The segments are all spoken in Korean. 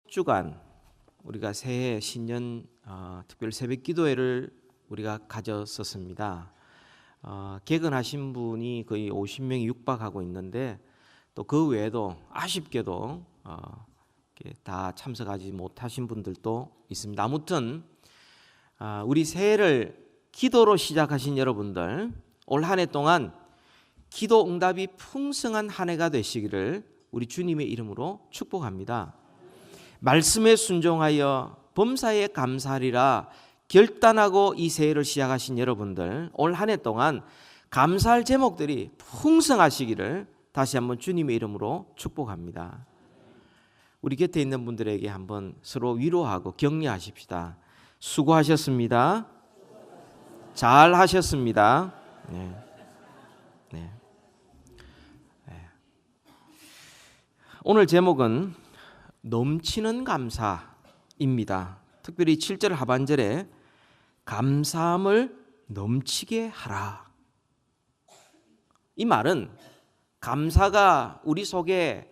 주간 우리가 새해 신년 특별 새벽 기도회를 우리가 가졌었습니다. 개근하신 분이 거의 50명이 육박하고 있는데 또 그 외에도 아쉽게도 다 참석하지 못하신 분들도 있습니다. 아무튼 우리 새해를 기도로 시작하신 여러분들, 올 한 해 동안 기도 응답이 풍성한 한 해가 되시기를 우리 주님의 이름으로 축복합니다. 말씀에 순종하여 범사에 감사하리라 결단하고 이 새해를 시작하신 여러분들, 올 한 해 동안 감사할 제목들이 풍성하시기를 다시 한번 주님의 이름으로 축복합니다. 우리 곁에 있는 분들에게 한번 서로 위로하고 격려하십시다. 수고하셨습니다. 잘 하셨습니다. 네. 오늘 제목은 넘치는 감사입니다. 특별히 7절 하반절에 감사함을 넘치게 하라. 이 말은 감사가 우리 속에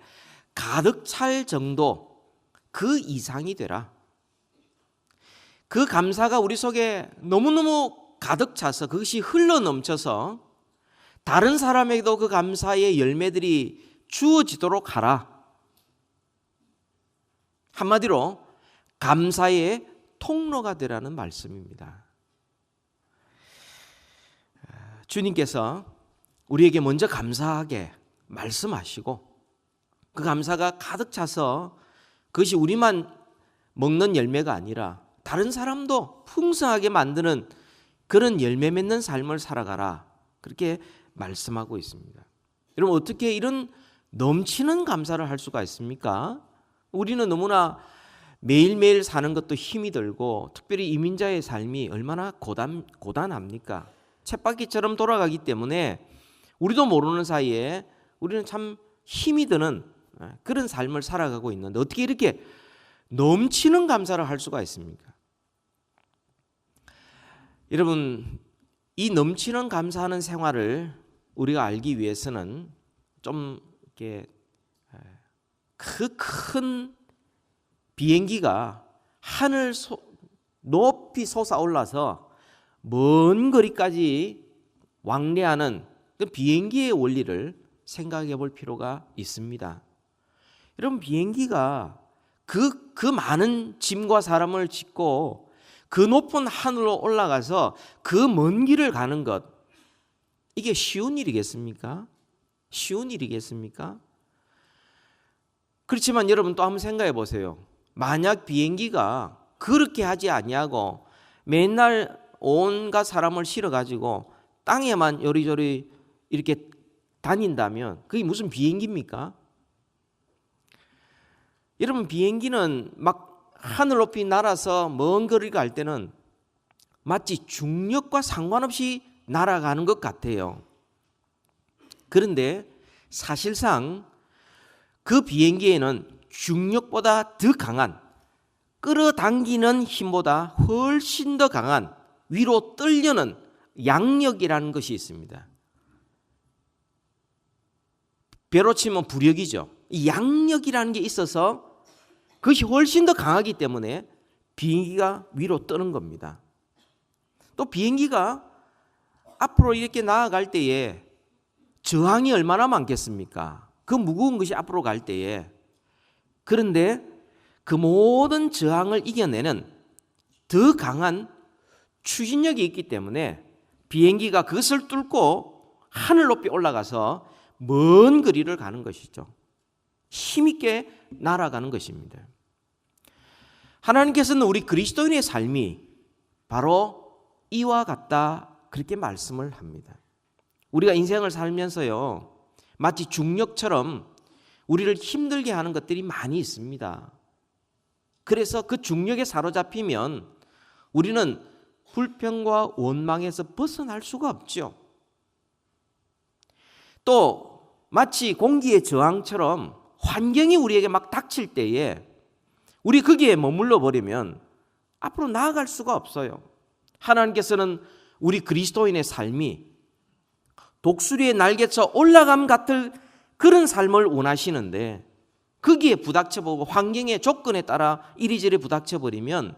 가득 찰 정도, 그 이상이 되라. 그 감사가 우리 속에 너무너무 가득 차서 그것이 흘러 넘쳐서 다른 사람에게도 그 감사의 열매들이 주어지도록 하라. 한마디로 감사의 통로가 되라는 말씀입니다. 주님께서 우리에게 먼저 감사하게 말씀하시고 그 감사가 가득 차서 그것이 우리만 먹는 열매가 아니라 다른 사람도 풍성하게 만드는 그런 열매 맺는 삶을 살아가라, 그렇게 말씀하고 있습니다. 여러분, 어떻게 이런 넘치는 감사를 할 수가 있습니까? 우리는 너무나 매일매일 사는 것도 힘이 들고 특별히 이민자의 삶이 얼마나 고단합니까? 쳇바퀴처럼 돌아가기 때문에 우리도 모르는 사이에 우리는 참 힘이 드는 그런 삶을 살아가고 있는데 어떻게 이렇게 넘치는 감사를 할 수가 있습니까? 여러분, 이 넘치는 감사하는 생활을 우리가 알기 위해서는 좀 이렇게 그 큰 비행기가 하늘 높이 솟아올라서 먼 거리까지 왕래하는 그 비행기의 원리를 생각해 볼 필요가 있습니다. 여러분, 비행기가 그 많은 짐과 사람을 싣고 그 높은 하늘로 올라가서 그 먼 길을 가는 것, 이게 쉬운 일이겠습니까? 쉬운 일이겠습니까? 그렇지만 여러분 또 한번 생각해 보세요. 만약 비행기가 그렇게 하지 아니하고 맨날 온갖 사람을 실어가지고 땅에만 요리조리 이렇게 다닌다면 그게 무슨 비행기입니까? 여러분, 비행기는 막 하늘 높이 날아서 먼 거리를 갈 때는 마치 중력과 상관없이 날아가는 것 같아요. 그런데 사실상 그 비행기에는 중력보다 더 강한, 끌어당기는 힘보다 훨씬 더 강한 위로 떨려는 양력이라는 것이 있습니다. 배로 치면 부력이죠. 이 양력이라는 게 있어서 그것이 훨씬 더 강하기 때문에 비행기가 위로 뜨는 겁니다. 또 비행기가 앞으로 이렇게 나아갈 때에 저항이 얼마나 많겠습니까? 그 무거운 것이 앞으로 갈 때에. 그런데 그 모든 저항을 이겨내는 더 강한 추진력이 있기 때문에 비행기가 그것을 뚫고 하늘 높이 올라가서 먼 거리를 가는 것이죠. 힘있게 날아가는 것입니다. 하나님께서는 우리 그리스도인의 삶이 바로 이와 같다, 그렇게 말씀을 합니다. 우리가 인생을 살면서요, 마치 중력처럼 우리를 힘들게 하는 것들이 많이 있습니다. 그래서 그 중력에 사로잡히면 우리는 불평과 원망에서 벗어날 수가 없죠. 또 마치 공기의 저항처럼 환경이 우리에게 막 닥칠 때에 우리 거기에 머물러 버리면 앞으로 나아갈 수가 없어요. 하나님께서는 우리 그리스도인의 삶이 독수리의 날개쳐 올라감 같은 그런 삶을 원하시는데 거기에 부닥쳐보고 환경의 조건에 따라 이리저리 부닥쳐버리면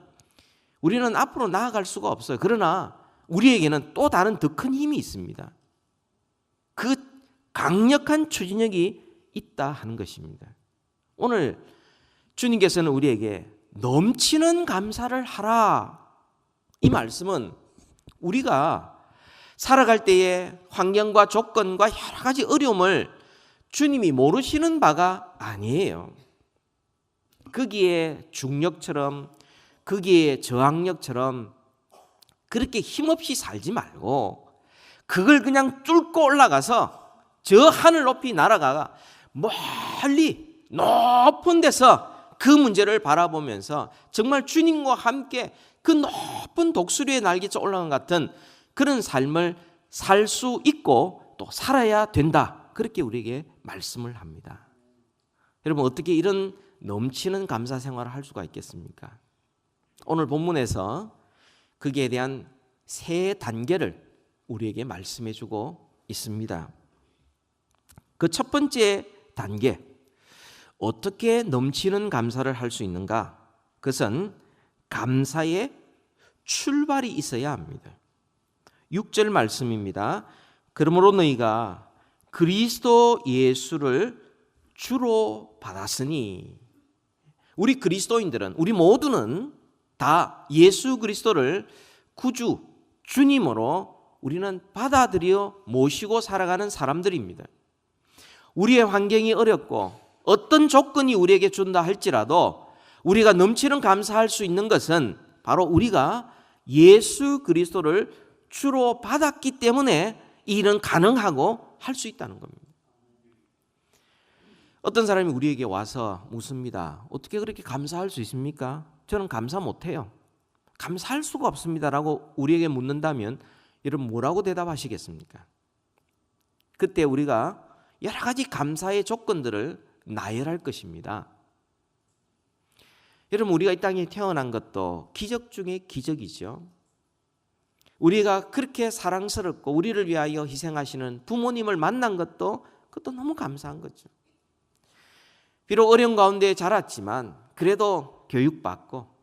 우리는 앞으로 나아갈 수가 없어요. 그러나 우리에게는 또 다른 더 큰 힘이 있습니다. 그 강력한 추진력이 있다 하는 것입니다. 오늘 주님께서는 우리에게 넘치는 감사를 하라, 이 말씀은 우리가 살아갈 때의 환경과 조건과 여러 가지 어려움을 주님이 모르시는 바가 아니에요. 거기에 중력처럼, 거기에 저항력처럼 그렇게 힘없이 살지 말고 그걸 그냥 뚫고 올라가서 저 하늘 높이 날아가 멀리 높은 데서 그 문제를 바라보면서 정말 주님과 함께 그 높은 독수리의 날개쳐 올라간 같은 그런 삶을 살 수 있고 또 살아야 된다, 그렇게 우리에게 말씀을 합니다. 여러분, 어떻게 이런 넘치는 감사 생활을 할 수가 있겠습니까? 오늘 본문에서 거기에 대한 세 단계를 우리에게 말씀해 주고 있습니다. 그 첫 번째 단계, 어떻게 넘치는 감사를 할 수 있는가? 그것은 감사의 출발이 있어야 합니다. 6절 말씀입니다. 그러므로 너희가 그리스도 예수를 주로 받았으니, 우리 그리스도인들은, 우리 모두는 다 예수 그리스도를 구주, 주님으로 우리는 받아들여 모시고 살아가는 사람들입니다. 우리의 환경이 어렵고 어떤 조건이 우리에게 준다 할지라도 우리가 넘치는 감사할 수 있는 것은 바로 우리가 예수 그리스도를 주로 받았기 때문에 이 일은 가능하고 할 수 있다는 겁니다. 어떤 사람이 우리에게 와서 묻습니다. 어떻게 그렇게 감사할 수 있습니까? 저는 감사 못해요. 감사할 수가 없습니다라고 우리에게 묻는다면 여러분 뭐라고 대답하시겠습니까? 그때 우리가 여러 가지 감사의 조건들을 나열할 것입니다. 여러분, 우리가 이 땅에 태어난 것도 기적 중에 기적이죠. 우리가 그렇게 사랑스럽고 우리를 위하여 희생하시는 부모님을 만난 것도, 그것도 너무 감사한 거죠. 비록 어려운 가운데 자랐지만 그래도 교육받고,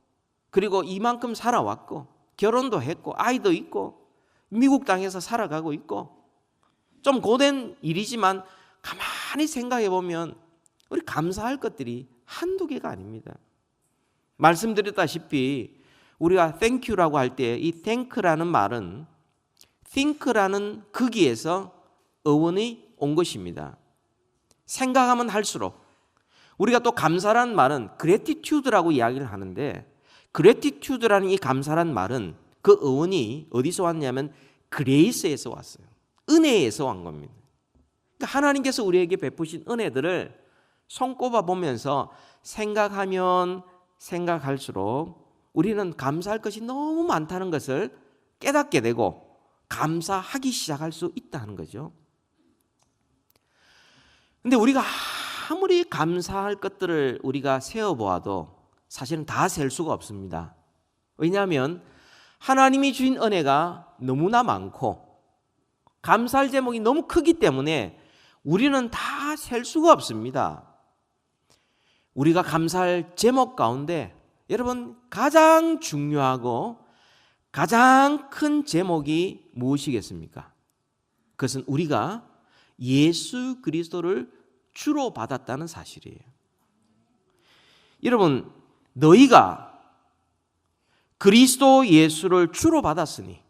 그리고 이만큼 살아왔고, 결혼도 했고, 아이도 있고, 미국 땅에서 살아가고 있고, 좀 고된 일이지만 가만히 생각해 보면 우리 감사할 것들이 한두 개가 아닙니다. 말씀드렸다시피 우리가 thank you라고 할 때 이 thank라는 말은 think라는 거기에서 어원이 온 것입니다. 생각하면 할수록, 우리가 또 감사라는 말은 gratitude라고 이야기를 하는데, gratitude라는 이 감사라는 말은 그 어원이 어디서 왔냐면 grace에서 왔어요. 은혜에서 온 겁니다. 그러니까 하나님께서 우리에게 베푸신 은혜들을 손꼽아 보면서 생각하면 생각할수록 우리는 감사할 것이 너무 많다는 것을 깨닫게 되고 감사하기 시작할 수 있다는 거죠. 근데 우리가 아무리 감사할 것들을 우리가 세어보아도 사실은 다 셀 수가 없습니다. 왜냐하면 하나님이 주신 은혜가 너무나 많고 감사할 제목이 너무 크기 때문에 우리는 다 셀 수가 없습니다. 우리가 감사할 제목 가운데 여러분 가장 중요하고 가장 큰 제목이 무엇이겠습니까? 그것은 우리가 예수 그리스도를 주로 받았다는 사실이에요. 여러분, 너희가 그리스도 예수를 주로 받았으니,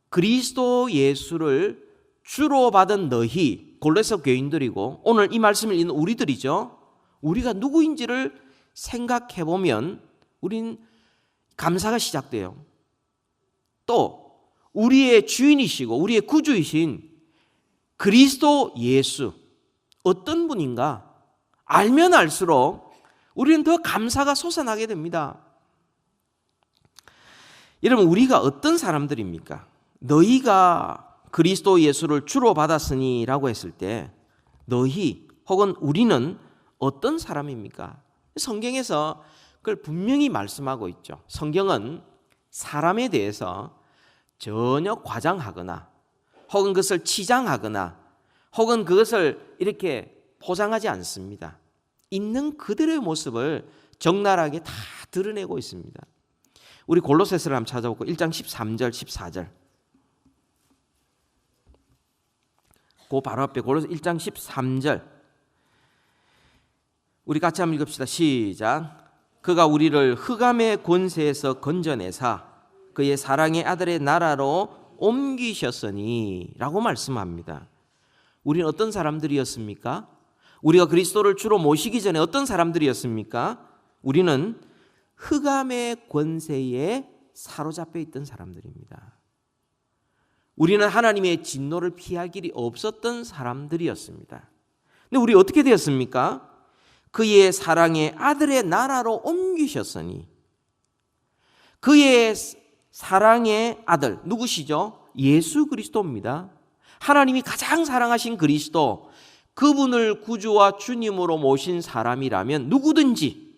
그리스도 예수를 주로 받은 너희, 골로새 교인들이고 오늘 이 말씀을 읽는 우리들이죠. 우리가 누구인지를 생각해 보면 우린 감사가 시작돼요. 또 우리의 주인이시고 우리의 구주이신 그리스도 예수, 어떤 분인가 알면 알수록 우리는 더 감사가 솟아나게 됩니다. 여러분, 우리가 어떤 사람들입니까? 너희가 그리스도 예수를 주로 받았으니 라고 했을 때 너희 혹은 우리는 어떤 사람입니까? 성경에서 그걸 분명히 말씀하고 있죠. 성경은 사람에 대해서 전혀 과장하거나 혹은 그것을 치장하거나 혹은 그것을 이렇게 포장하지 않습니다. 있는 그대로의 모습을 적나라하게 다 드러내고 있습니다. 우리 골로새서를 한번 찾아보고 1장 13절 14절 그 바로 앞에 골로새 1장 13절 우리 같이 한번 읽읍시다. 시작. 그가 우리를 흑암의 권세에서 건져내사 그의 사랑의 아들의 나라로 옮기셨으니 라고 말씀합니다. 우리는 어떤 사람들이었습니까? 우리가 그리스도를 주로 모시기 전에 어떤 사람들이었습니까? 우리는 흑암의 권세에 사로잡혀 있던 사람들입니다. 우리는 하나님의 진노를 피할 길이 없었던 사람들이었습니다. 근데 우리 어떻게 되었습니까? 그의 사랑의 아들의 나라로 옮기셨으니 그의 사랑의 아들 누구시죠? 예수 그리스도입니다. 하나님이 가장 사랑하신 그리스도 그분을 구주와 주님으로 모신 사람이라면 누구든지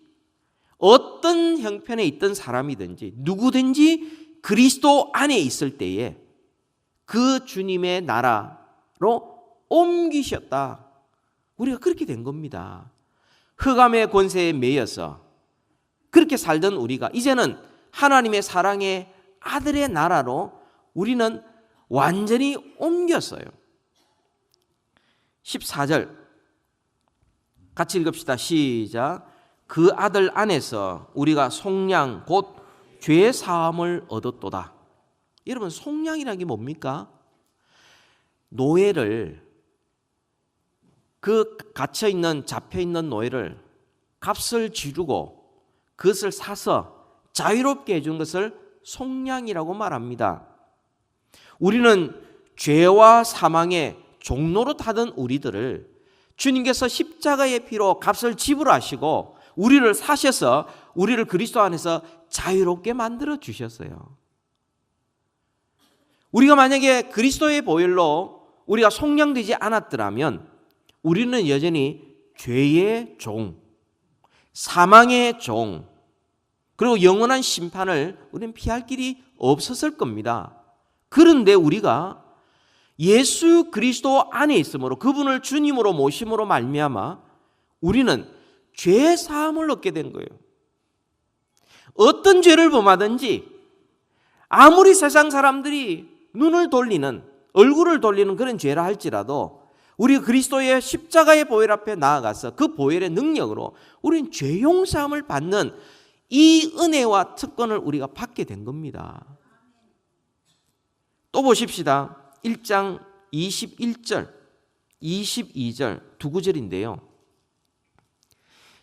어떤 형편에 있던 사람이든지 누구든지 그리스도 안에 있을 때에 그 주님의 나라로 옮기셨다. 우리가 그렇게 된 겁니다. 흑암의 권세에 매여서 그렇게 살던 우리가 이제는 하나님의 사랑의 아들의 나라로 우리는 완전히 옮겼어요. 14절 같이 읽읍시다. 시작. 그 아들 안에서 우리가 속량 곧 죄 사함을 얻었도다. 여러분 속량이라는 게 뭡니까? 노예를 그 갇혀있는 잡혀있는 노예를 값을 지르고 그것을 사서 자유롭게 해준 것을 속량이라고 말합니다. 우리는 죄와 사망의 종로로 타던 우리들을 주님께서 십자가의 피로 값을 지불하시고 우리를 사셔서 우리를 그리스도 안에서 자유롭게 만들어 주셨어요. 우리가 만약에 그리스도의 보혈로 우리가 속량되지 않았더라면 우리는 여전히 죄의 종, 사망의 종, 그리고 영원한 심판을 우리는 피할 길이 없었을 겁니다. 그런데 우리가 예수 그리스도 안에 있으므로 그분을 주님으로 모심으로 말미암아 우리는 죄 사함을 얻게 된 거예요. 어떤 죄를 범하든지 아무리 세상 사람들이 눈을 돌리는 얼굴을 돌리는 그런 죄라 할지라도 우리가 그리스도의 십자가의 보혈 앞에 나아가서 그 보혈의 능력으로 우리는 죄 용서함을 받는 이 은혜와 특권을 우리가 받게 된 겁니다. 또 보십시다. 1장 21절, 22절 두 구절인데요.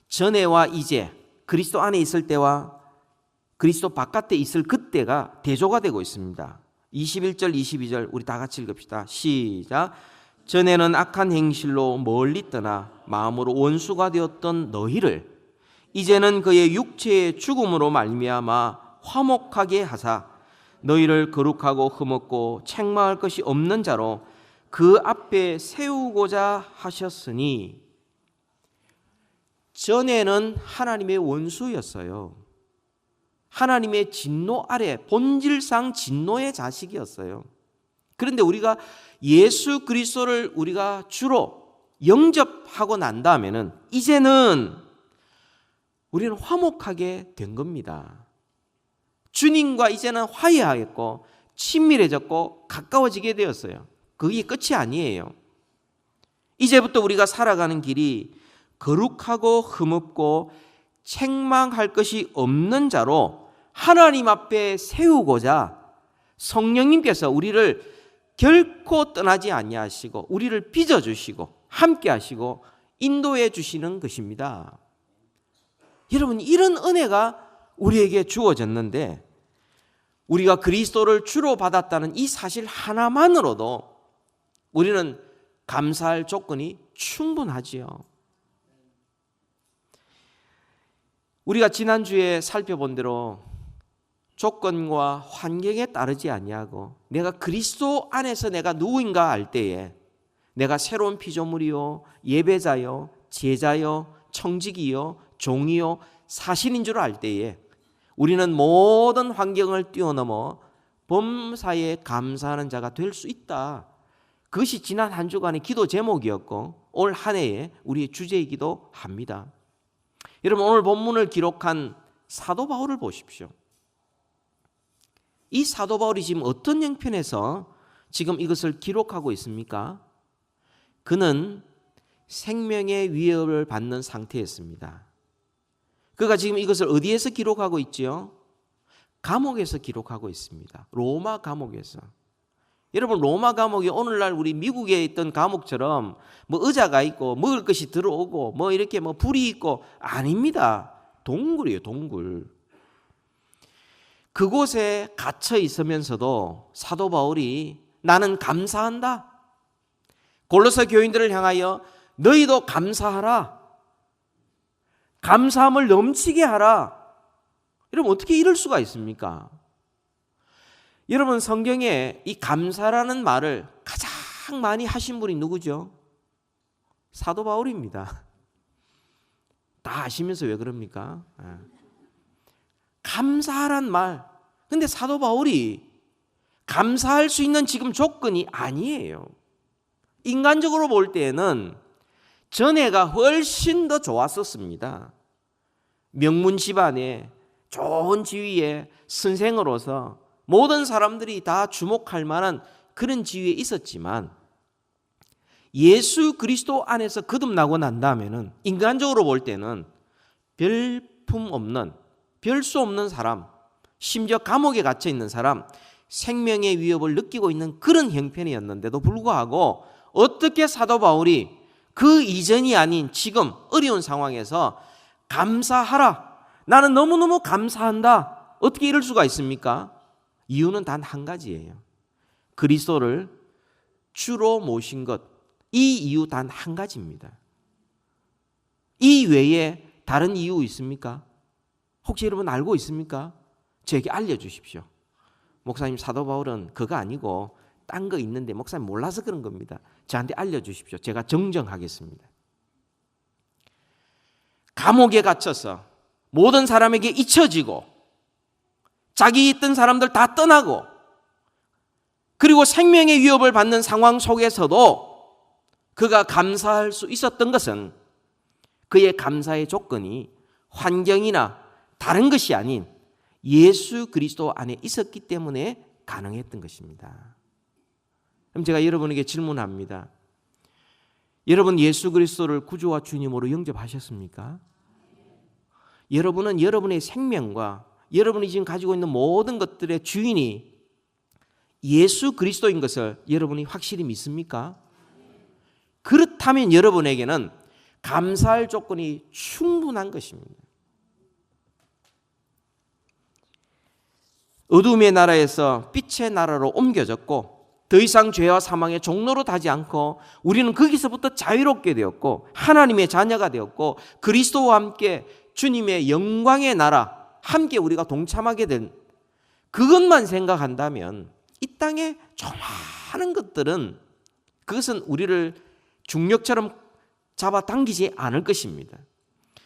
전에와 이제 그리스도 안에 있을 때와 그리스도 바깥에 있을 그때가 대조가 되고 있습니다. 21절, 22절 우리 다 같이 읽읍시다. 시작. 전에는 악한 행실로 멀리 떠나 마음으로 원수가 되었던 너희를 이제는 그의 육체의 죽음으로 말미암아 화목하게 하사 너희를 거룩하고 흠없고 책망할 것이 없는 자로 그 앞에 세우고자 하셨으니 전에는 하나님의 원수였어요. 하나님의 진노 아래 본질상 진노의 자식이었어요. 그런데 우리가 예수 그리스도를 우리가 주로 영접하고 난 다음에는 이제는 우리는 화목하게 된 겁니다. 주님과 이제는 화해하겠고 친밀해졌고 가까워지게 되었어요. 그게 끝이 아니에요. 이제부터 우리가 살아가는 길이 거룩하고 흠없고 책망할 것이 없는 자로 하나님 앞에 세우고자 성령님께서 우리를 결코 떠나지 아니하시고 우리를 빚어주시고 함께하시고 인도해 주시는 것입니다. 여러분 이런 은혜가 우리에게 주어졌는데 우리가 그리스도를 주로 받았다는 이 사실 하나만으로도 우리는 감사할 조건이 충분하지요. 우리가 지난주에 살펴본 대로 조건과 환경에 따르지 아니하고 내가 그리스도 안에서 내가 누구인가 알 때에 내가 새로운 피조물이요 예배자요 제자요 청지기요 종이요 사신인 줄 알 때에 우리는 모든 환경을 뛰어넘어 범사에 감사하는 자가 될 수 있다. 그것이 지난 한 주간의 기도 제목이었고 올 한 해의 우리의 주제이기도 합니다. 여러분 오늘 본문을 기록한 사도 바울을 보십시오. 이 사도 바울이 지금 어떤 형편에서 지금 이것을 기록하고 있습니까? 그는 생명의 위협을 받는 상태였습니다. 그가 지금 이것을 어디에서 기록하고 있지요? 감옥에서 기록하고 있습니다. 로마 감옥에서. 여러분 로마 감옥이 오늘날 우리 미국에 있던 감옥처럼 뭐 의자가 있고 먹을 것이 들어오고 뭐 이렇게 뭐 불이 있고 아닙니다. 동굴이에요, 동굴. 그곳에 갇혀 있으면서도 사도 바울이 나는 감사한다. 골로새 교인들을 향하여 너희도 감사하라. 감사함을 넘치게 하라. 여러분 어떻게 이럴 수가 있습니까? 여러분 성경에 이 감사라는 말을 가장 많이 하신 분이 누구죠? 사도 바울입니다. 다 아시면서 왜 그럽니까? 감사하란 말. 근데 사도 바울이 감사할 수 있는 지금 조건이 아니에요. 인간적으로 볼 때에는 전에가 훨씬 더 좋았었습니다. 명문 집안에 좋은 지위에 선생으로서 모든 사람들이 다 주목할 만한 그런 지위에 있었지만 예수 그리스도 안에서 거듭나고 난 다음에는 인간적으로 볼 때는 별품 없는, 별 수 없는 사람, 심지어 감옥에 갇혀 있는 사람, 생명의 위협을 느끼고 있는 그런 형편이었는데도 불구하고 어떻게 사도 바울이 그 이전이 아닌 지금 어려운 상황에서 감사하라. 나는 너무너무 감사한다. 어떻게 이럴 수가 있습니까? 이유는 단 한 가지예요. 그리스도를 주로 모신 것. 이 이유 단 한 가지입니다. 이 외에 다른 이유 있습니까? 혹시 여러분 알고 있습니까? 저에게 알려주십시오. 목사님 사도 바울은 그거 아니고 딴 거 있는데 목사님 몰라서 그런 겁니다. 저한테 알려주십시오. 제가 정정하겠습니다. 감옥에 갇혀서 모든 사람에게 잊혀지고 자기 있던 사람들 다 떠나고 그리고 생명의 위협을 받는 상황 속에서도 그가 감사할 수 있었던 것은 그의 감사의 조건이 환경이나 다른 것이 아닌 예수 그리스도 안에 있었기 때문에 가능했던 것입니다. 그럼 제가 여러분에게 질문합니다. 여러분 예수 그리스도를 구주와 주님으로 영접하셨습니까? 여러분은 여러분의 생명과 여러분이 지금 가지고 있는 모든 것들의 주인이 예수 그리스도인 것을 여러분이 확실히 믿습니까? 그렇다면 여러분에게는 감사할 조건이 충분한 것입니다. 어둠의 나라에서 빛의 나라로 옮겨졌고 더 이상 죄와 사망의 종로로 타지 않고 우리는 거기서부터 자유롭게 되었고 하나님의 자녀가 되었고 그리스도와 함께 주님의 영광의 나라 함께 우리가 동참하게 된 그것만 생각한다면 이 땅의 조그마한 것들은 그것은 우리를 중력처럼 잡아당기지 않을 것입니다.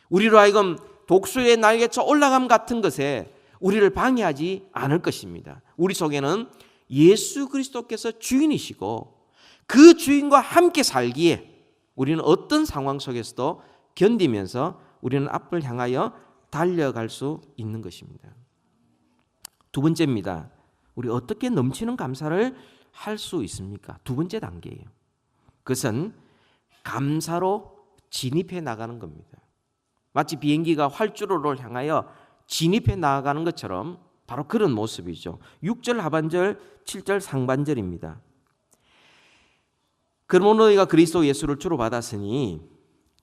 우리로 하여금 독수리의 날개쳐 올라감 같은 것에 우리를 방해하지 않을 것입니다. 우리 속에는 예수 그리스도께서 주인이시고 그 주인과 함께 살기에 우리는 어떤 상황 속에서도 견디면서 우리는 앞을 향하여 달려갈 수 있는 것입니다. 두 번째입니다. 우리 어떻게 넘치는 감사를 할 수 있습니까? 두 번째 단계예요. 그것은 감사로 진입해 나가는 겁니다. 마치 비행기가 활주로를 향하여 진입해 나가는 것처럼 바로 그런 모습이죠. 6절 하반절, 7절 상반절입니다. 그러므로 너희가 그리스도 예수를 주로 받았으니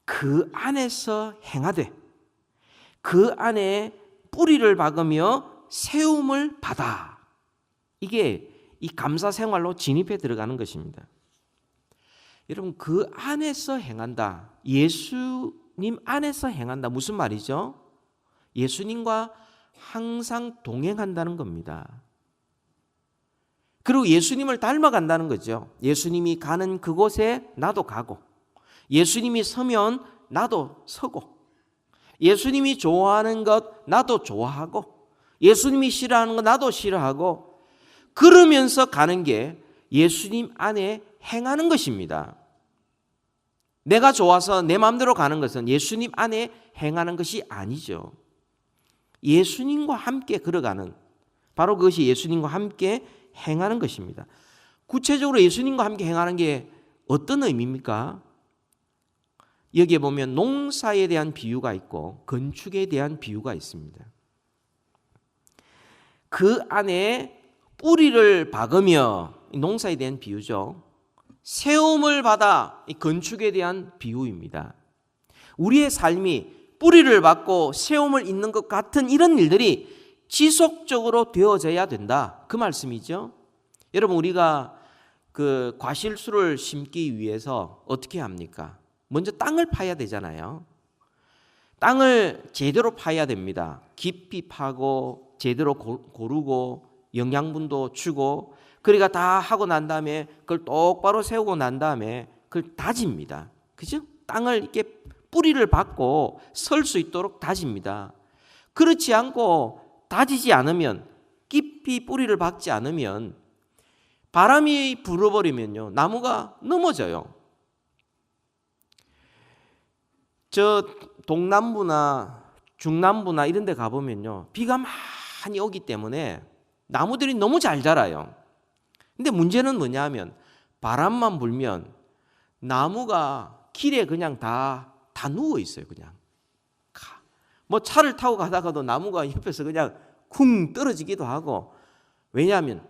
그 안에서 행하되 그 안에 뿌리를 박으며 세움을 받아. 이게 이 감사 생활로 진입해 들어가는 것입니다. 여러분 그 안에서 행한다. 예수님 안에서 행한다. 무슨 말이죠? 예수님과 항상 동행한다는 겁니다. 그리고 예수님을 닮아간다는 거죠. 예수님이 가는 그곳에 나도 가고 예수님이 서면 나도 서고 예수님이 좋아하는 것 나도 좋아하고 예수님이 싫어하는 것 나도 싫어하고 그러면서 가는 게 예수님 안에 행하는 것입니다. 내가 좋아서 내 마음대로 가는 것은 예수님 안에 행하는 것이 아니죠. 예수님과 함께 걸어가는, 바로 그것이 예수님과 함께 행하는 것입니다. 구체적으로 예수님과 함께 행하는 게 어떤 의미입니까? 여기에 보면 농사에 대한 비유가 있고 건축에 대한 비유가 있습니다. 그 안에 뿌리를 박으며, 농사에 대한 비유죠. 세움을 받아, 건축에 대한 비유입니다. 우리의 삶이 뿌리를 받고 세움을 잇는 것 같은 이런 일들이 지속적으로 되어져야 된다, 그 말씀이죠. 여러분, 우리가 그 과실수를 심기 위해서 어떻게 합니까? 먼저 땅을 파야 되잖아요. 땅을 제대로 파야 됩니다. 깊이 파고 제대로 고르고 영양분도 주고, 그러니까 다 하고 난 다음에 그걸 똑바로 세우고 난 다음에 그걸 다집니다. 그죠? 땅을 이렇게 뿌리를 박고 설 수 있도록 다집니다. 그렇지 않고 다지지 않으면, 깊이 뿌리를 박지 않으면 바람이 불어버리면요, 나무가 넘어져요. 저 동남부나 중남부나 이런 데 가보면요, 비가 많이 오기 때문에 나무들이 너무 잘 자라요. 근데 문제는 뭐냐 하면, 바람만 불면 나무가 길에 그냥 다 누워 있어요. 그냥 뭐 차를 타고 가다가도 나무가 옆에서 그냥 쿵 떨어지기도 하고, 왜냐하면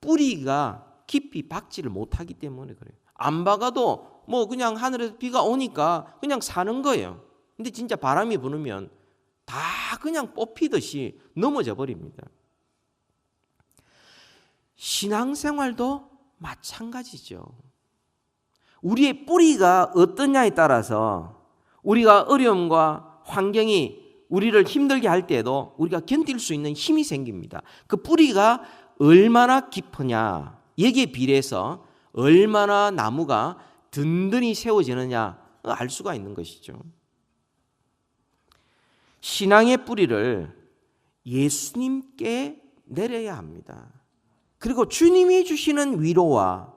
뿌리가 깊이 박지를 못하기 때문에 그래요. 안 박아도 뭐 그냥 하늘에서 비가 오니까 그냥 사는 거예요. 근데 진짜 바람이 부으면 다 그냥 뽑히듯이 넘어져 버립니다. 신앙생활도 마찬가지죠. 우리의 뿌리가 어떠냐에 따라서 우리가 어려움과 환경이 우리를 힘들게 할 때에도 우리가 견딜 수 있는 힘이 생깁니다. 그 뿌리가 얼마나 깊으냐, 여기에 비례해서 얼마나 나무가 든든히 세워지느냐 알 수가 있는 것이죠. 신앙의 뿌리를 예수님께 내려야 합니다. 그리고 주님이 주시는 위로와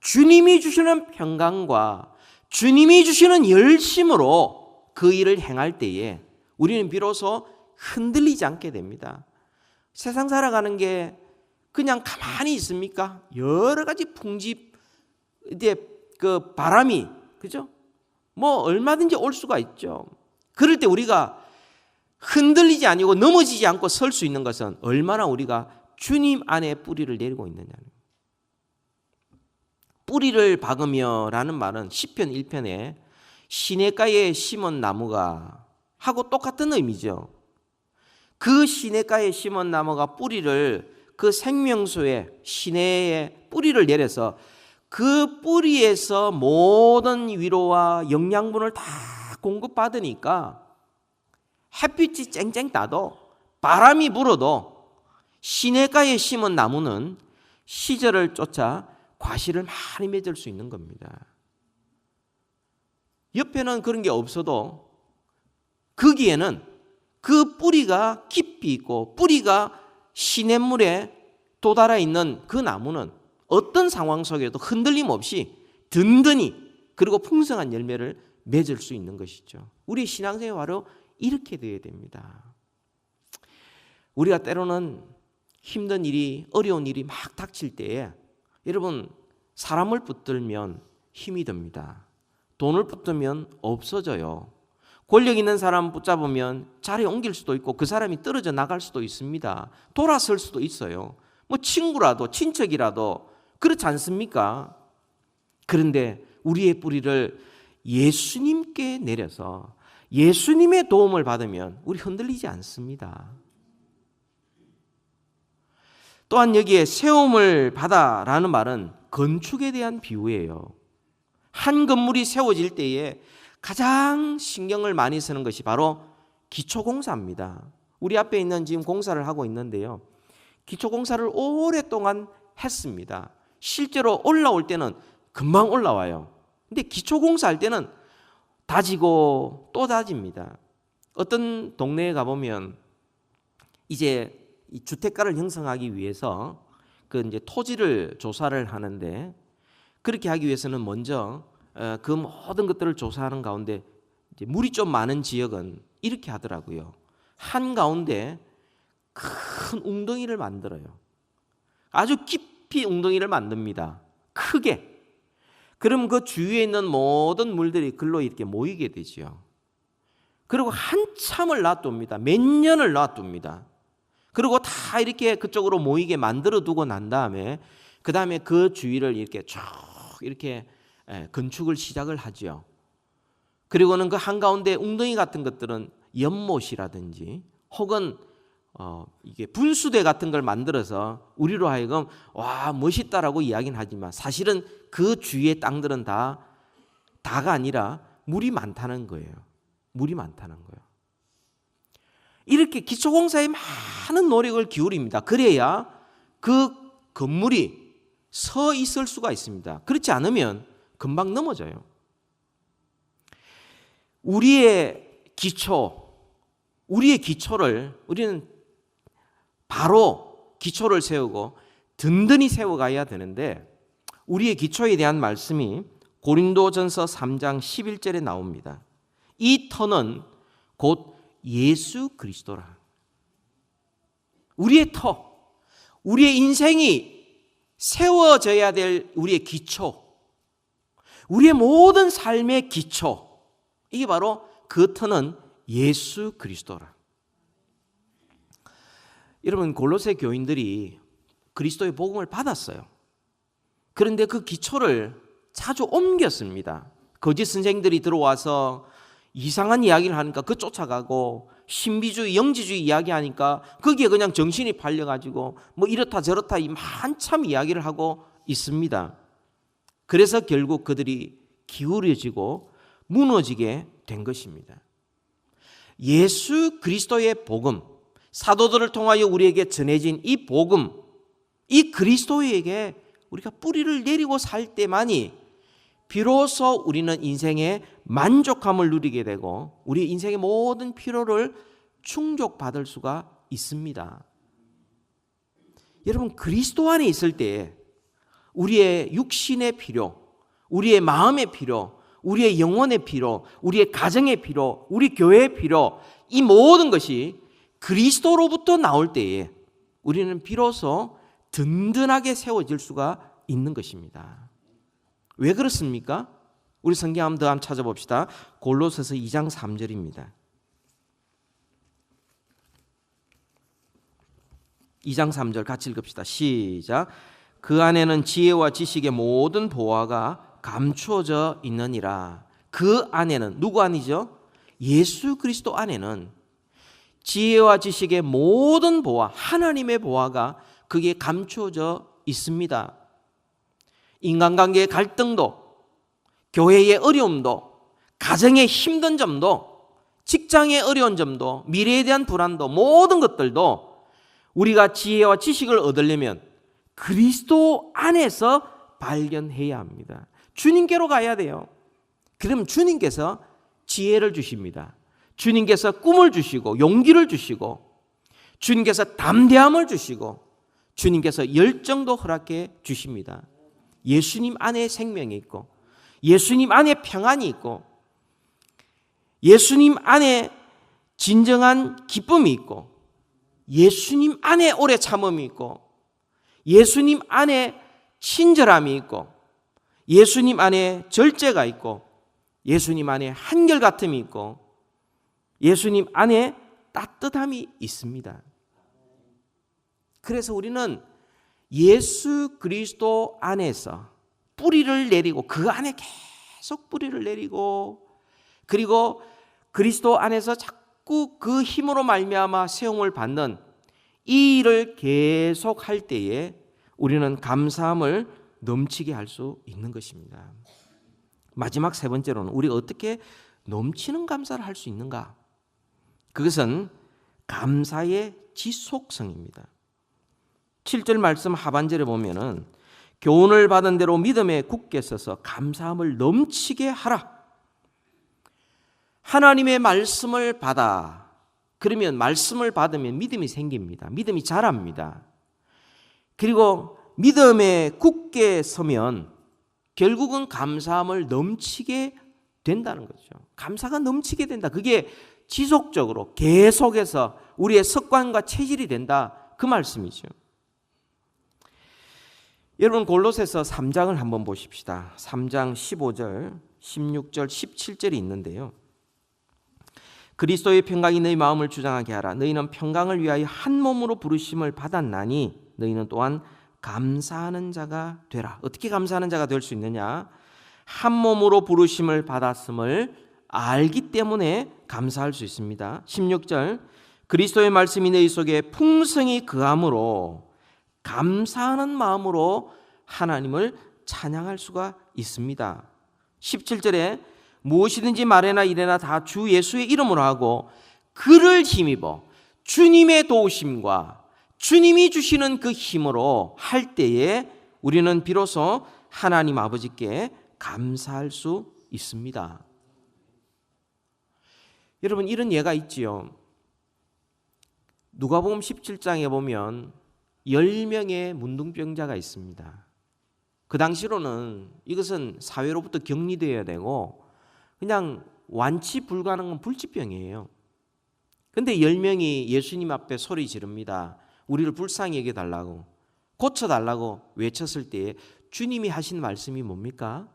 주님이 주시는 평강과 주님이 주시는 열심으로 그 일을 행할 때에 우리는 비로소 흔들리지 않게 됩니다. 세상 살아가는 게 그냥 가만히 있습니까? 여러 가지 풍집, 이제 그 바람이, 그죠? 뭐 얼마든지 올 수가 있죠. 그럴 때 우리가 흔들리지 아니고 넘어지지 않고 설 수 있는 것은 얼마나 우리가 주님 안에 뿌리를 내리고 있느냐는. 뿌리를 박으며라는 말은 시편 1편에 시냇가에 심은 나무가 하고 똑같은 의미죠. 그 시냇가에 심은 나무가 뿌리를 그 생명수에, 시내에 뿌리를 내려서 그 뿌리에서 모든 위로와 영양분을 다 공급받으니까 햇빛이 쨍쨍 따도 바람이 불어도 시냇가에 심은 나무는 시절을 쫓아 과실을 많이 맺을 수 있는 겁니다. 옆에는 그런 게 없어도 거기에는 그 뿌리가 깊이 있고 뿌리가 시냇물에 도달해 있는 그 나무는 어떤 상황 속에도 흔들림 없이 든든히 그리고 풍성한 열매를 맺을 수 있는 것이죠. 우리 신앙생활이 바로 이렇게 되어야 됩니다. 우리가 때로는 힘든 일이, 어려운 일이 막 닥칠 때에 여러분, 사람을 붙들면 힘이 듭니다. 돈을 붙들면 없어져요. 권력 있는 사람 붙잡으면 자리에 옮길 수도 있고 그 사람이 떨어져 나갈 수도 있습니다. 돌아설 수도 있어요. 뭐 친구라도 친척이라도 그렇지 않습니까? 그런데 우리의 뿌리를 예수님께 내려서 예수님의 도움을 받으면 우리 흔들리지 않습니다. 또한 여기에 세움을 받아라는 말은 건축에 대한 비유예요. 한 건물이 세워질 때에 가장 신경을 많이 쓰는 것이 바로 기초공사입니다. 우리 앞에 있는 지금 공사를 하고 있는데요. 기초공사를 오랫동안 했습니다. 실제로 올라올 때는 금방 올라와요. 근데 기초공사할 때는 다지고 또 다집니다. 어떤 동네에 가보면 이제 이 주택가를 형성하기 위해서 그 이제 토지를 조사를 하는데, 그렇게 하기 위해서는 먼저 그 모든 것들을 조사하는 가운데 이제 물이 좀 많은 지역은 이렇게 하더라고요. 한 가운데 큰 웅덩이를 만들어요. 아주 깊이 웅덩이를 만듭니다. 크게. 그럼 그 주위에 있는 모든 물들이 글로 이렇게 모이게 되죠. 그리고 한참을 놔둡니다. 몇 년을 놔둡니다. 그리고 다 이렇게 그쪽으로 모이게 만들어 두고 난 다음에 그 다음에 그 주위를 이렇게 쭉 이렇게 건축을 시작을 하죠. 그리고는 그 한가운데 웅덩이 같은 것들은 연못이라든지 혹은 이게 분수대 같은 걸 만들어서 우리로 하여금 와 멋있다라고 이야기는 하지만 사실은 그 주위의 땅들은 다가 아니라 물이 많다는 거예요. 물이 많다는 거예요. 이렇게 기초공사에 많은 노력을 기울입니다. 그래야 그 건물이 서 있을 수가 있습니다. 그렇지 않으면 금방 넘어져요. 우리의 기초를 우리는 바로 기초를 세우고 든든히 세워가야 되는데 우리의 기초에 대한 말씀이 고린도전서 3장 11절에 나옵니다. 이 터는 곧 예수 그리스도라. 우리의 터, 우리의 인생이 세워져야 될 우리의 기초, 우리의 모든 삶의 기초, 이게 바로 그 터는 예수 그리스도라. 여러분, 골로새 교인들이 그리스도의 복음을 받았어요. 그런데 그 기초를 자주 옮겼습니다. 거짓 선생들이 들어와서 이상한 이야기를 하니까 그 쫓아가고, 신비주의, 영지주의 이야기하니까 거기에 그냥 정신이 팔려가지고 뭐 이렇다 저렇다 한참 이야기를 하고 있습니다. 그래서 결국 그들이 기울여지고 무너지게 된 것입니다. 예수 그리스도의 복음, 사도들을 통하여 우리에게 전해진 이 복음, 이 그리스도에게 우리가 뿌리를 내리고 살 때만이 비로소 우리는 인생의 만족함을 누리게 되고 우리 인생의 모든 필요를 충족받을 수가 있습니다. 여러분, 그리스도 안에 있을 때 우리의 육신의 필요, 우리의 마음의 필요, 우리의 영혼의 필요, 우리의 가정의 필요, 우리 교회의 필요, 이 모든 것이 그리스도로부터 나올 때에 우리는 비로소 든든하게 세워질 수가 있는 것입니다. 왜 그렇습니까? 우리 성경 한번 찾아봅시다. 골로새서 2장 3절입니다. 2장 3절 같이 읽읍시다. 시작. 그 안에는 지혜와 지식의 모든 보화가 감추어져 있느니라. 그 안에는 누구 안이죠? 예수 그리스도 안에는 지혜와 지식의 모든 보화, 하나님의 보화가 그게 감추어져 있습니다. 인간관계의 갈등도, 교회의 어려움도, 가정의 힘든 점도, 직장의 어려운 점도, 미래에 대한 불안도, 모든 것들도 우리가 지혜와 지식을 얻으려면 그리스도 안에서 발견해야 합니다. 주님께로 가야 돼요. 그럼 주님께서 지혜를 주십니다. 주님께서 꿈을 주시고 용기를 주시고 주님께서 담대함을 주시고 주님께서 열정도 허락해 주십니다. 예수님 안에 생명이 있고 예수님 안에 평안이 있고 예수님 안에 진정한 기쁨이 있고 예수님 안에 오래 참음이 있고 예수님 안에 친절함이 있고 예수님 안에 절제가 있고 예수님 안에 한결같음이 있고 예수님 안에 따뜻함이 있습니다. 그래서 우리는 예수 그리스도 안에서 뿌리를 내리고 그 안에 계속 뿌리를 내리고 그리고 그리스도 안에서 자꾸 그 힘으로 말미암아 세움을 받는 이 일을 계속 할 때에 우리는 감사함을 넘치게 할 수 있는 것입니다. 마지막 세 번째로는 우리가 어떻게 넘치는 감사를 할 수 있는가? 그것은 감사의 지속성입니다. 7절 말씀 하반절에 보면은 교훈을 받은 대로 믿음에 굳게 서서 감사함을 넘치게 하라. 하나님의 말씀을 받아. 그러면 말씀을 받으면 믿음이 생깁니다. 믿음이 자랍니다. 그리고 믿음에 굳게 서면 결국은 감사함을 넘치게 된다는 거죠. 감사가 넘치게 된다. 그게 지속적으로 계속해서 우리의 습관과 체질이 된다. 그 말씀이죠. 여러분 골로새서 3장을 한번 보십시다. 3장 15절, 16절, 17절이 있는데요. 그리스도의 평강이 너희 마음을 주장하게 하라. 너희는 평강을 위하여 한 몸으로 부르심을 받았나니 너희는 또한 감사하는 자가 되라. 어떻게 감사하는 자가 될 수 있느냐? 한 몸으로 부르심을 받았음을 알기 때문에 감사할 수 있습니다. 16절 그리스도의 말씀이 너희 속에 풍성히 거함으로 감사하는 마음으로 하나님을 찬양할 수가 있습니다. 17절에 무엇이든지 말해나 이래나 다 주 예수의 이름으로 하고 그를 힘입어 주님의 도우심과 주님이 주시는 그 힘으로 할 때에 우리는 비로소 하나님 아버지께 감사할 수 있습니다. 여러분 이런 예가 있지요. 누가복음 17장에 보면 10명의 문둥병자가 있습니다. 그 당시로는 이것은 사회로부터 격리되어야 되고 그냥 완치 불가능한 불치병이에요. 근데 10명이 예수님 앞에 소리 지릅니다. 우리를 불쌍히 여겨달라고, 고쳐달라고 외쳤을 때 주님이 하신 말씀이 뭡니까?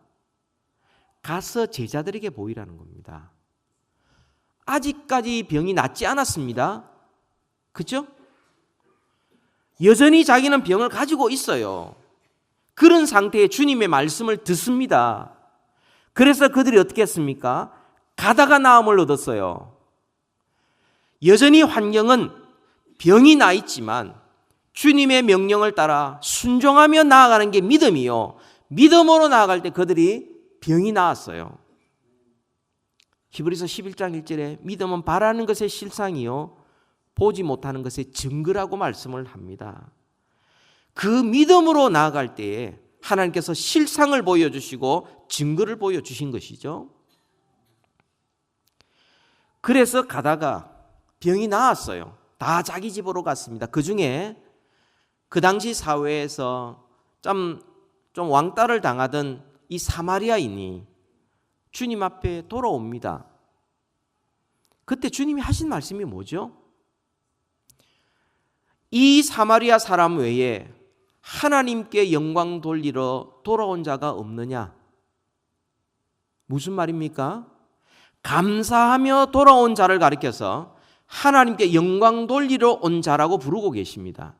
가서 제자들에게 보이라는 겁니다. 아직까지 병이 낫지 않았습니다. 그렇죠? 여전히 자기는 병을 가지고 있어요. 그런 상태에 주님의 말씀을 듣습니다. 그래서 그들이 어떻게 했습니까? 가다가 나음을 얻었어요. 여전히 환경은 병이 나 있지만 주님의 명령을 따라 순종하며 나아가는 게 믿음이요. 믿음으로 나아갈 때 그들이 병이 나았어요. 히브리서 11장 1절에 믿음은 바라는 것의 실상이요 보지 못하는 것의 증거라고 말씀을 합니다. 그 믿음으로 나아갈 때에 하나님께서 실상을 보여주시고 증거를 보여주신 것이죠. 그래서 가다가 병이 나았어요. 다 자기 집으로 갔습니다. 그 중에 그 당시 사회에서 좀 왕따를 당하던 이 사마리아인이 주님 앞에 돌아옵니다. 그때 주님이 하신 말씀이 뭐죠? 이 사마리아 사람 외에 하나님께 영광 돌리러 돌아온 자가 없느냐? 무슨 말입니까? 감사하며 돌아온 자를 가리켜서 하나님께 영광 돌리러 온 자라고 부르고 계십니다.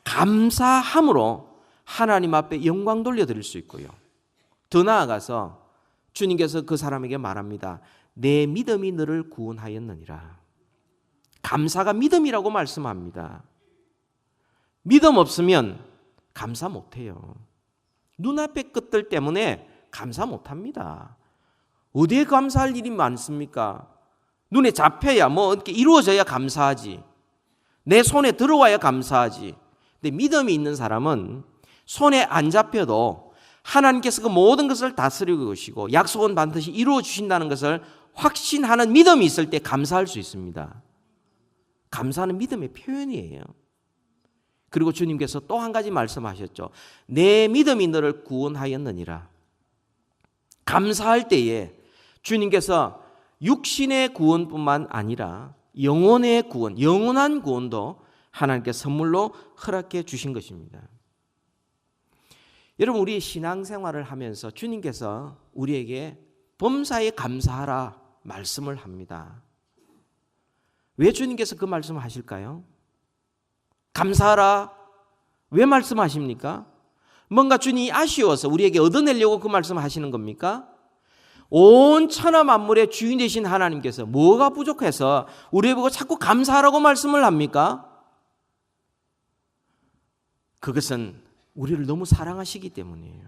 감사함으로 하나님 앞에 영광 돌려드릴 수 있고요. 더 나아가서 주님께서 그 사람에게 말합니다. 내 믿음이 너를 구원하였느니라. 감사가 믿음이라고 말씀합니다. 믿음 없으면 감사 못해요. 눈앞의 것들 때문에 감사 못합니다. 어디에 감사할 일이 많습니까? 눈에 잡혀야 이렇게 이루어져야 감사하지. 내 손에 들어와야 감사하지. 근데 믿음이 있는 사람은 손에 안 잡혀도 하나님께서 그 모든 것을 다스리고 계시고 약속은 반드시 이루어 주신다는 것을 확신하는 믿음이 있을 때 감사할 수 있습니다. 감사는 믿음의 표현이에요. 그리고 주님께서 또 한 가지 말씀하셨죠. 내 믿음이 너를 구원하였느니라. 감사할 때에 주님께서 육신의 구원뿐만 아니라 영혼의 구원, 영원한 구원도 하나님께 선물로 허락해 주신 것입니다. 여러분 우리 신앙생활을 하면서 주님께서 우리에게 범사에 감사하라 말씀을 합니다. 왜 주님께서 그 말씀을 하실까요? 감사하라 왜 말씀하십니까? 뭔가 주님이 아쉬워서 우리에게 얻어내려고 그 말씀을 하시는 겁니까? 온 천하 만물의 주인 되신 하나님께서 뭐가 부족해서 우리 보고 자꾸 감사하라고 말씀을 합니까? 그것은 우리를 너무 사랑하시기 때문이에요.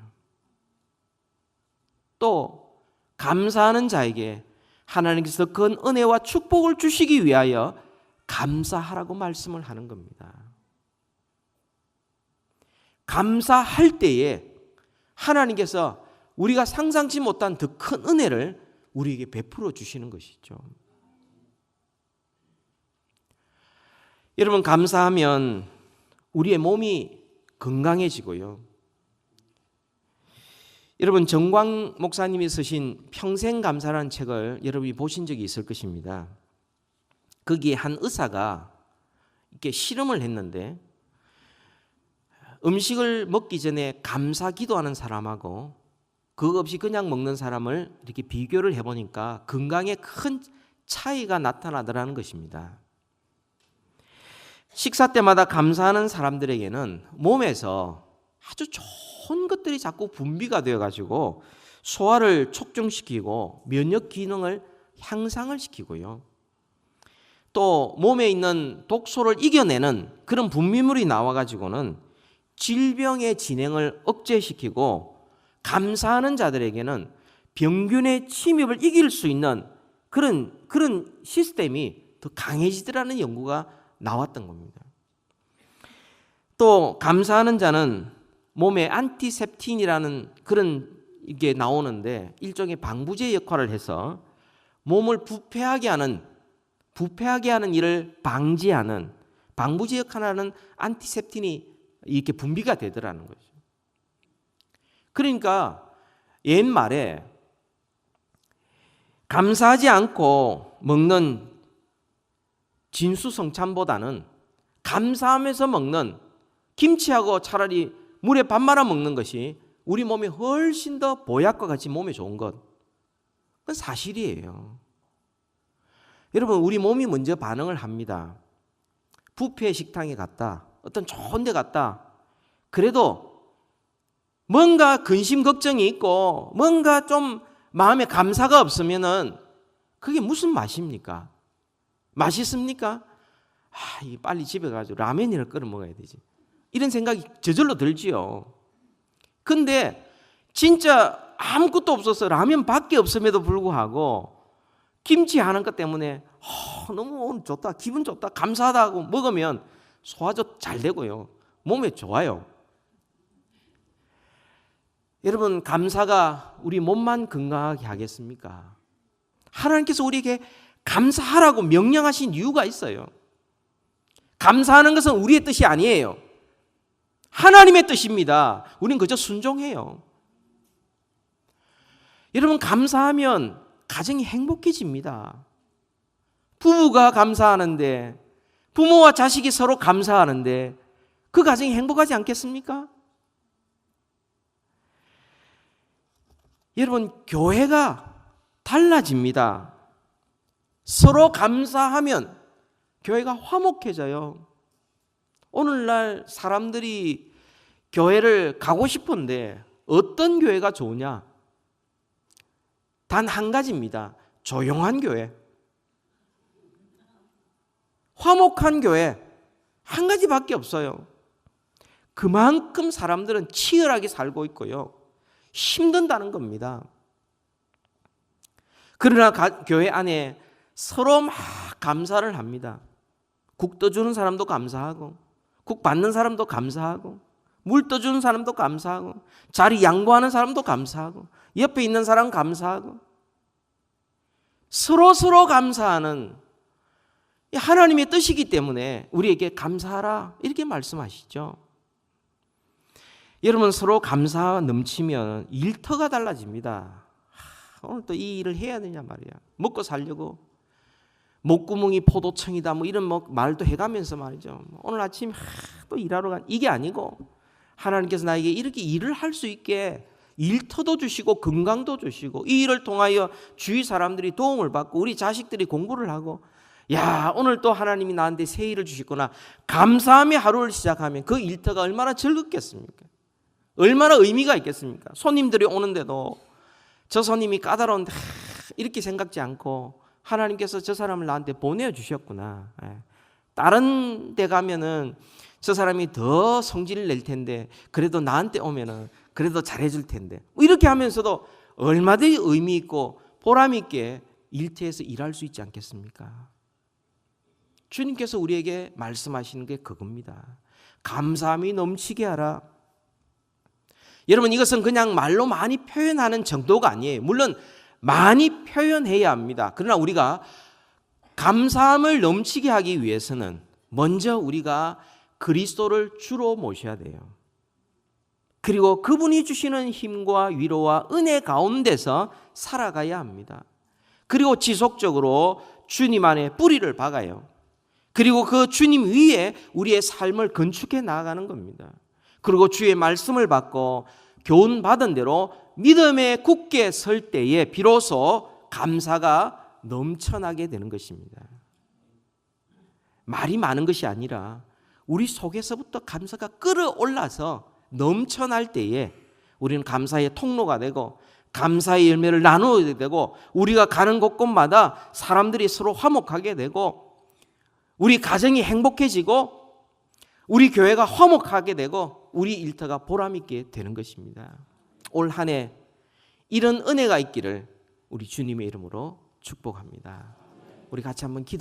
또 감사하는 자에게 하나님께서 그 은혜와 축복을 주시기 위하여 감사하라고 말씀을 하는 겁니다. 감사할 때에 하나님께서 우리가 상상치 못한 더 큰 은혜를 우리에게 베풀어 주시는 것이죠. 여러분 감사하면 우리의 몸이 건강해지고요. 여러분 정광 목사님이 쓰신 평생감사라는 책을 여러분이 보신 적이 있을 것입니다. 거기에 한 의사가 이렇게 실험을 했는데 음식을 먹기 전에 감사 기도하는 사람하고 그거 없이 그냥 먹는 사람을 이렇게 비교를 해보니까 건강에 큰 차이가 나타나더라는 것입니다. 식사 때마다 감사하는 사람들에게는 몸에서 아주 좋은 것들이 자꾸 분비가 되어가지고 소화를 촉진시키고 면역 기능을 향상을 시키고요. 또 몸에 있는 독소를 이겨내는 그런 분비물이 나와가지고는 질병의 진행을 억제시키고 감사하는 자들에게는 병균의 침입을 이길 수 있는 그런 시스템이 더 강해지더라는 연구가 나왔던 겁니다. 또 감사하는 자는 몸에 안티셉틴이라는 그런 게 나오는데 일종의 방부제 역할을 해서 몸을 부패하게 하는 일을 방지하는 방부제 역할을 하는 안티셉틴이 이렇게 분비가 되더라는 거죠. 그러니까 옛말에 감사하지 않고 먹는 진수성찬보다는 감사하면서 먹는 김치하고 차라리 물에 밥 말아 먹는 것이 우리 몸에 훨씬 더 보약과 같이 몸에 좋은 것. 그건 사실이에요. 여러분 우리 몸이 먼저 반응을 합니다. 뷔페 식당에 갔다. 어떤 좋은 데 갔다. 그래도 뭔가 근심 걱정이 있고 뭔가 좀 마음에 감사가 없으면은 그게 무슨 맛입니까? 맛있습니까? 빨리 집에 가서 라면이나 끓여 먹어야 되지. 이런 생각이 저절로 들지요. 근데 진짜 아무것도 없어서 라면밖에 없음에도 불구하고 김치 하는 것 때문에 너무 오늘 좋다, 기분 좋다, 감사하다 하고 먹으면 소화도 잘 되고요. 몸에 좋아요. 여러분 감사가 우리 몸만 건강하게 하겠습니까? 하나님께서 우리에게 감사하라고 명령하신 이유가 있어요. 감사하는 것은 우리의 뜻이 아니에요. 하나님의 뜻입니다. 우리는 그저 순종해요. 여러분 감사하면 가정이 행복해집니다. 부부가 감사하는데 부모와 자식이 서로 감사하는데 그 가정이 행복하지 않겠습니까? 여러분 교회가 달라집니다. 서로 감사하면 교회가 화목해져요. 오늘날 사람들이 교회를 가고 싶은데 어떤 교회가 좋으냐? 단 한 가지입니다. 조용한 교회. 화목한 교회. 한 가지밖에 없어요. 그만큼 사람들은 치열하게 살고 있고요. 힘든다는 겁니다. 그러나 교회 안에 서로 막 감사를 합니다. 국 떠주는 사람도 감사하고 국 받는 사람도 감사하고 물 떠주는 사람도 감사하고 자리 양보하는 사람도 감사하고 옆에 있는 사람 감사하고 서로 감사하는 하나님의 뜻이기 때문에 우리에게 감사하라 이렇게 말씀하시죠. 여러분 서로 감사 넘치면 일터가 달라집니다. 오늘 또 이 일을 해야 되냐 말이야. 먹고 살려고 목구멍이 포도청이다 뭐 이런 말도 해가면서 말이죠. 오늘 아침 또 일하러 간 이게 아니고 하나님께서 나에게 이렇게 일을 할 수 있게 일터도 주시고 건강도 주시고 이 일을 통하여 주위 사람들이 도움을 받고 우리 자식들이 공부를 하고 야 오늘 또 하나님이 나한테 새 일을 주셨구나 감사하며 하루를 시작하면 그 일터가 얼마나 즐겁겠습니까? 얼마나 의미가 있겠습니까? 손님들이 오는데도 저 손님이 까다로운데 이렇게 생각지 않고 하나님께서 저 사람을 나한테 보내주셨구나. 다른 데 가면은 저 사람이 더 성질을 낼 텐데 그래도 나한테 오면은 그래도 잘해줄 텐데 이렇게 하면서도 얼마든지 의미 있고 보람 있게 일터에서 일할 수 있지 않겠습니까? 주님께서 우리에게 말씀하시는 게 그겁니다. 감사함이 넘치게 하라. 여러분 이것은 그냥 말로 많이 표현하는 정도가 아니에요. 물론 많이 표현해야 합니다. 그러나 우리가 감사함을 넘치게 하기 위해서는 먼저 우리가 그리스도를 주로 모셔야 돼요. 그리고 그분이 주시는 힘과 위로와 은혜 가운데서 살아가야 합니다. 그리고 지속적으로 주님 안에 뿌리를 박아요. 그리고 그 주님 위에 우리의 삶을 건축해 나아가는 겁니다. 그리고 주의 말씀을 받고 교훈 받은 대로 믿음에 굳게 설 때에 비로소 감사가 넘쳐나게 되는 것입니다. 말이 많은 것이 아니라 우리 속에서부터 감사가 끌어올라서 넘쳐날 때에 우리는 감사의 통로가 되고 감사의 열매를 나누어야 되고 우리가 가는 곳곳마다 사람들이 서로 화목하게 되고 우리 가정이 행복해지고 우리 교회가 화목하게 되고 우리 일터가 보람있게 되는 것입니다. 올 한 해 이런 은혜가 있기를 우리 주님의 이름으로 축복합니다. 우리 같이 한번 기도